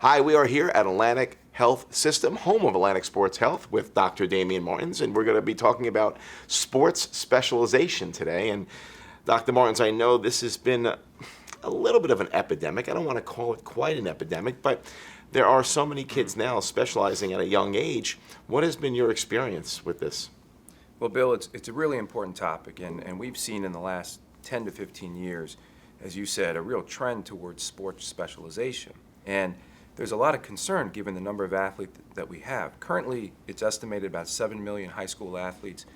Hi, we are here at Atlantic Health System, home of Atlantic Sports Health, with Dr. Damion Martins, and we're going to be talking about sports specialization today. And Dr. Martins, I know this has been a little bit of an epidemic. I don't want to call it quite an epidemic, but there are so many kids now specializing at a young age. What has been your experience with this? Well, Bill, it's a really important topic, and we've seen in the last 10 to 15 years, as you said, a real trend towards sports specialization. And there's a lot of concern given the number of athletes that we have. Currently, it's estimated about 7 million high school athletes,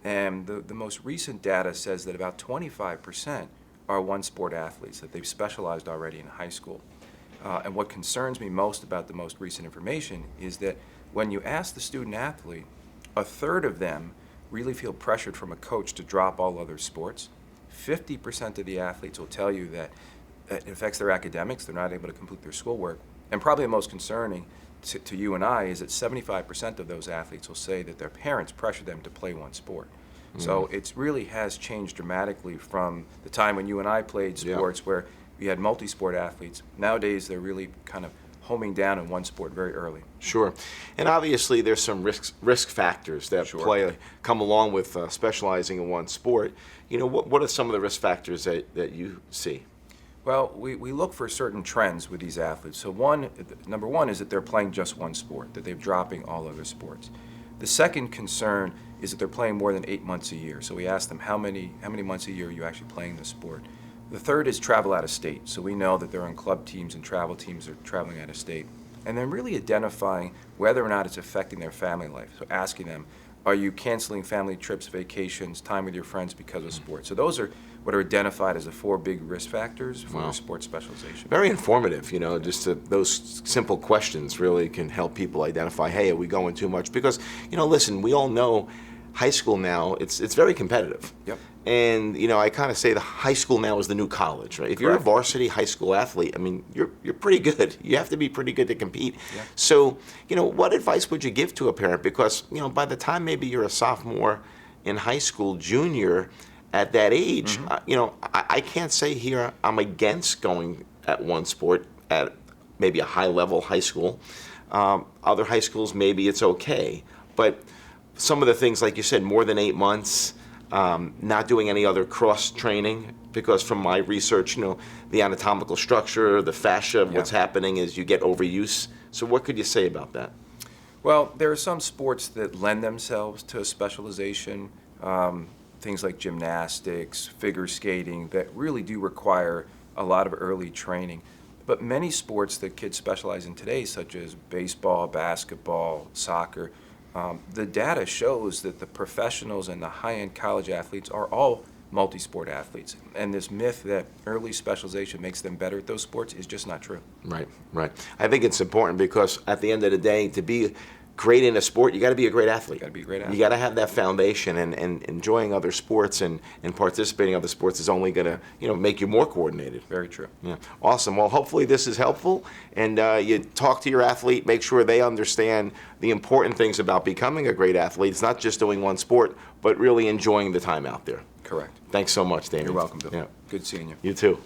and the most recent data says that about 25% are one-sport athletes, that they've specialized already in high school. And what concerns me most about the most recent information is that when you ask the student athlete, a third of them really feel pressured from a coach to drop all other sports. 50% of the athletes will tell you that it affects their academics, they're not able to complete their schoolwork. And probably the most concerning to you and I is that 75% of those athletes will say that their parents pressure them to play one sport. So it really has changed dramatically from the time when you and I played sports where we had multi-sport athletes. Nowadays, they're really kind of homing down in one sport very early. Sure. And obviously there's some risk factors that come along with specializing in one sport. You know, what are some of the risk factors that you see? Well, we look for certain trends with these athletes. So number one is that they're playing just one sport, that they're dropping all other sports. The second concern is that they're playing more than 8 months a year. So we ask them, how many months a year are you actually playing this sport? The third is travel out of state. So we know that they're on club teams and travel teams are traveling out of state. And then really identifying whether or not it's affecting their family life. So asking them, are you canceling family trips, vacations, time with your friends because of sports? So those are what are identified as the 4 big risk factors for sports specialization. Very informative, you know, those simple questions really can help people identify, hey, are we going too much? Because, you know, listen, we all know high school now, it's very competitive. Yep. And, you know, I kind of say the high school now is the new college, right? If you're a varsity high school athlete, I mean, you're pretty good. You have to be pretty good to compete. Yeah. So, you know, what advice would you give to a parent? Because, you know, by the time maybe you're a sophomore in high school, junior, at that age, you know, I can't say here I'm against going at one sport at maybe a high-level high school. Other high schools, maybe it's okay. But some of the things, like you said, more than 8 months, not doing any other cross-training, because from my research, you know, the anatomical structure, the fascia, what's happening is you get overuse. So what could you say about that? Well, there are some sports that lend themselves to specialization. Things like gymnastics, figure skating, that really do require a lot of early training. But many sports that kids specialize in today, such as baseball, basketball, soccer, the data shows that the professionals and the high-end college athletes are all multi-sport athletes. And this myth that early specialization makes them better at those sports is just not true. Right, right. I think it's important because at the end of the day, to be great in a sport, you got to be a great athlete. You got to be a great athlete. You got to have that foundation, and enjoying other sports and participating in other sports is only going to, you know, make you more coordinated. Very true. Yeah, awesome. Well, hopefully this is helpful, and you talk to your athlete, make sure they understand the important things about becoming a great athlete. It's not just doing one sport, but really enjoying the time out there. Correct. Thanks so much, Damion. You're welcome, Bill. Yeah. Good seeing you. You too.